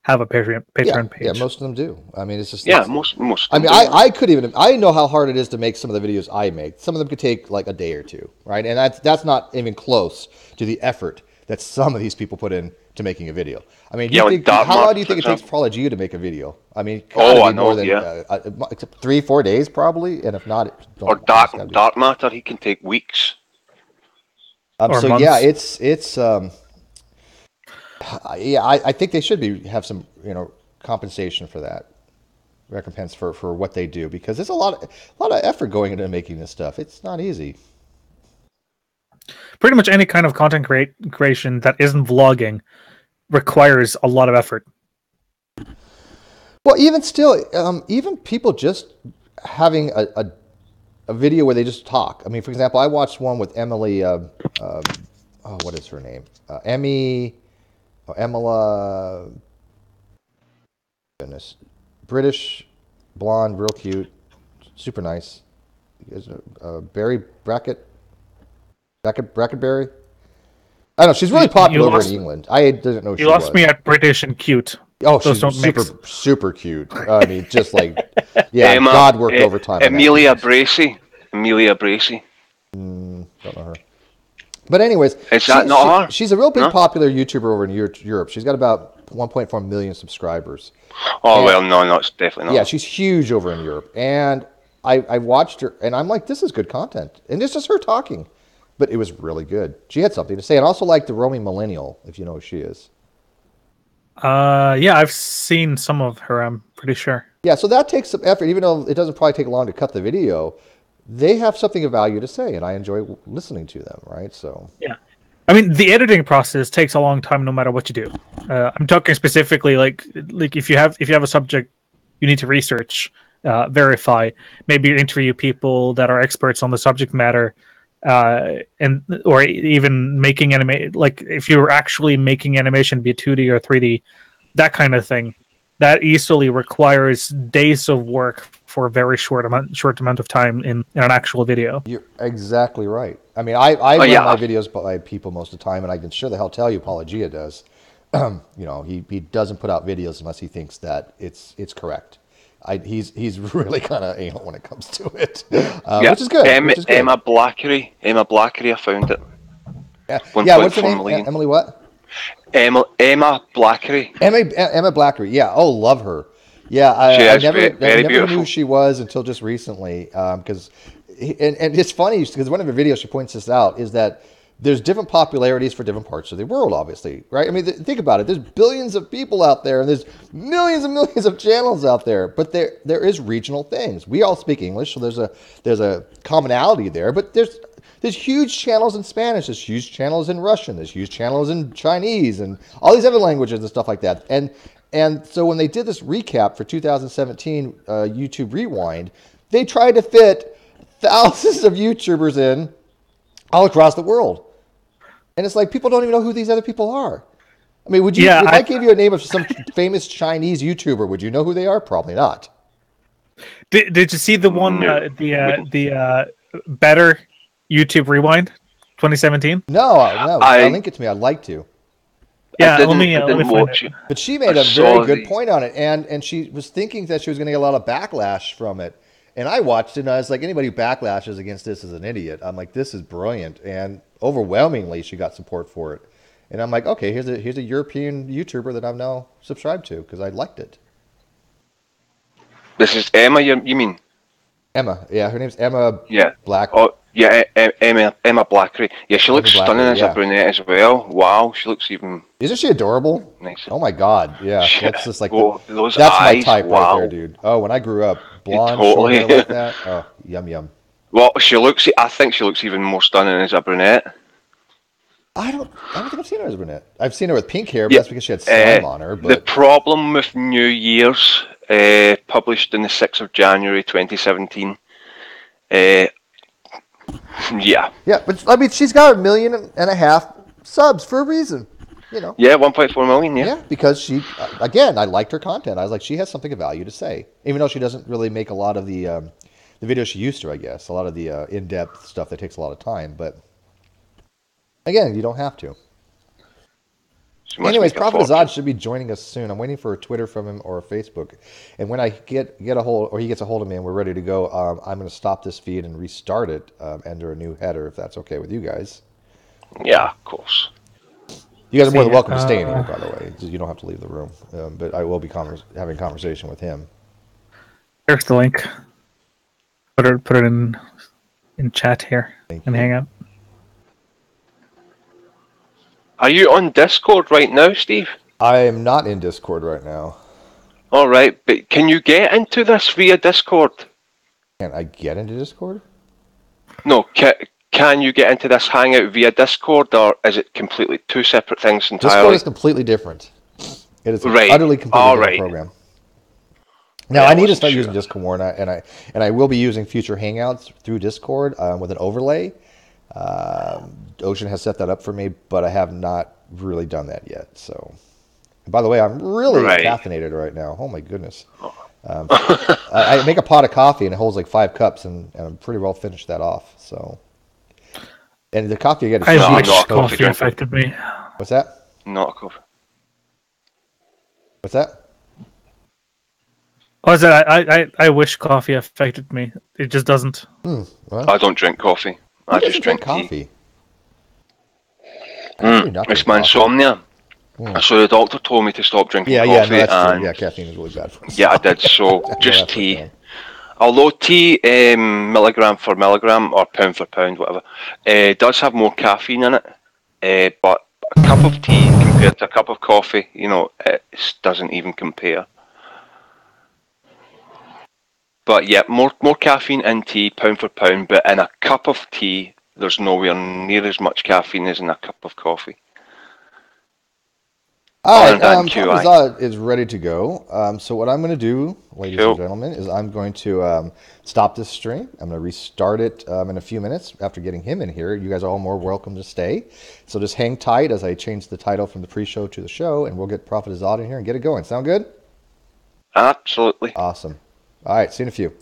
have a Patreon page. Yeah, most of them do. I mean, it's just most. I mean, I know how hard it is to make some of the videos I make. Some of them could take like a day or two, right? And that's not even close to the effort that some of these people put in to making a video. I mean, how long do you think it takes for G to make a video? I mean, more than 3-4 days probably, and if not, Dark Matter, he can take weeks. So months. yeah, it's I think they should have some compensation for that, recompense for what they do, because there's a lot of effort going into making this stuff. It's not easy. Pretty much any kind of content creation that isn't vlogging requires a lot of effort. Well, even still, even people just having a video where they just talk. I mean, for example, I watched one with Emily. What is her name? Emila. Goodness, British, blonde, real cute, super nice. Barry Brackenberry. I don't know. She's really popular over in England. I didn't know she was. You lost me at British and cute. Oh, she's super cute. I mean, just like, yeah, God worked overtime. Amelia Bracey. Don't know her. But anyways, is that not her? She's a real big popular YouTuber over in Europe. She's got about 1.4 million subscribers. Oh, well, no, it's definitely not. Yeah, she's huge over in Europe. And I watched her, and I'm like, this is good content. And it's just her talking. But it was really good. She had something to say. And also like the roaming millennial, if you know who she is. Yeah, I've seen some of her, I'm pretty sure. Yeah, so that takes some effort. Even though it doesn't probably take long to cut the video, they have something of value to say, and I enjoy listening to them, right? So yeah. I mean, the editing process takes a long time no matter what you do. I'm talking specifically like if you have a subject you need to research, verify, maybe interview people that are experts on the subject matter, or even making like if you're actually making animation, be it 2D or 3D, that kind of thing, that easily requires days of work for a very short amount of time in an actual video. You're exactly right. I mean, I run my videos by people most of the time, and I can sure the hell tell you Apologia does. You know, he doesn't put out videos unless he thinks that it's correct. He's really kind of anal when it comes to it, which is good. Emma Blackery, I found it. Yeah, what's her name? Emily what? Emma Blackery. Emma Blackery. Yeah. Oh, love her. Yeah, I never knew who she was until just recently. Because and it's funny because one of her videos she points this out is that there's different popularities for different parts of the world, obviously, right? I mean, think about it. There's billions of people out there, and there's millions and millions of channels out there. But there is regional things. We all speak English, so there's a commonality there. But there's huge channels in Spanish. There's huge channels in Russian. There's huge channels in Chinese and all these other languages and stuff like that. And so when they did this recap for 2017 YouTube Rewind, they tried to fit thousands of YouTubers in all across the world. And it's like people don't even know who these other people are. I mean, would you? Yeah, if I gave you a name of some famous Chinese YouTuber, would you know who they are? Probably not. Did you see the one the better YouTube Rewind 2017? No. Link it to me. I'd like to. Yeah, let me watch it. But she made a very good point on it, and she was thinking that she was going to get a lot of backlash from it. And I watched it, and I was like, anybody who backlashes against this is an idiot. I'm like, this is brilliant, and overwhelmingly she got support for it. And I'm like, okay, here's a European YouTuber that I'm now subscribed to because I liked it. This is Emma, you mean? Emma, yeah, her name's Emma. Yeah. Black. Oh, yeah, Emma Blackery. Yeah, she looks stunning as a brunette as well. Wow, she looks even. Isn't she adorable? Nice. Oh my God, yeah, that's just like those that's eyes, my type right there, dude. Oh, when I grew up, blonde, totally. short hair like that. Oh, yum. Well, I think she looks even more stunning as a brunette. I don't think I've seen her as a brunette. I've seen her with pink hair, but that's because she had slime on her. But the problem with New Year's, published in the 6th of January 2017. Yeah, but I mean, she's got 1.5 million subs for a reason, you know. Yeah, 1.4 million. Yeah, because she, again, I liked her content. I was like, she has something of value to say, even though she doesn't really make a lot of the videos she used to. I guess a lot of the in-depth stuff that takes a lot of time, but again, you don't have to. Anyways, Prophet Azad should be joining us soon. I'm waiting for a Twitter from him or a Facebook. And when I get a hold, or he gets a hold of me and we're ready to go, I'm going to stop this feed and restart it under a new header, if that's okay with you guys. Yeah, of course. You guys are more than welcome to stay in here, by the way. You don't have to leave the room. But I will be having a conversation with him. Here's the link. Put it in chat here and hang out. Are you on Discord right now, Steve? I am not in Discord right now. All right, but can you get into this via Discord? Can I get into Discord? No, can you get into this hangout via Discord, or is it completely two separate things entirely? Discord is completely different. It is an utterly completely different program. Now Yeah, I I need to wasn't start sure. using Discord, and I will be using future Hangouts through Discord with an overlay. Ocean has set that up for me, but I have not really done that yet. So, and by the way, I'm really Right. caffeinated right now. Oh my goodness! I make a pot of coffee and it holds like 5 cups, and I'm pretty well finished that off. So, and the coffee I get is I No, I'm wish not a coffee coffee drinker. affected me. what's that? Not a coffee. What's that? Oh, is that I wish coffee affected me. It just doesn't. Well, I don't drink coffee. who I doesn't just drink tea. coffee? I do not It's drink my coffee. insomnia. So the doctor told me to stop drinking Yeah, coffee, no, that's true. and Yeah, caffeine is really bad for us. yeah, I did. So I know just that for a tea. fact. Although tea, milligram for milligram or pound for pound, whatever, does have more caffeine in it. But a cup of tea compared to a cup of coffee, it doesn't even compare. But yeah, more caffeine in tea, pound for pound. But in a cup of tea, there's nowhere near as much caffeine as in a cup of coffee. All Other right, than QI. Prophet is ready to go. So what I'm going to do, ladies Cool. and gentlemen, is I'm going to stop this stream. I'm going to restart it in a few minutes after getting him in here. You guys are all more welcome to stay. So just hang tight as I change the title from the pre-show to the show, and we'll get Prophet Azad in here and get it going. Sound good? Absolutely. Awesome. All right, see you in a few.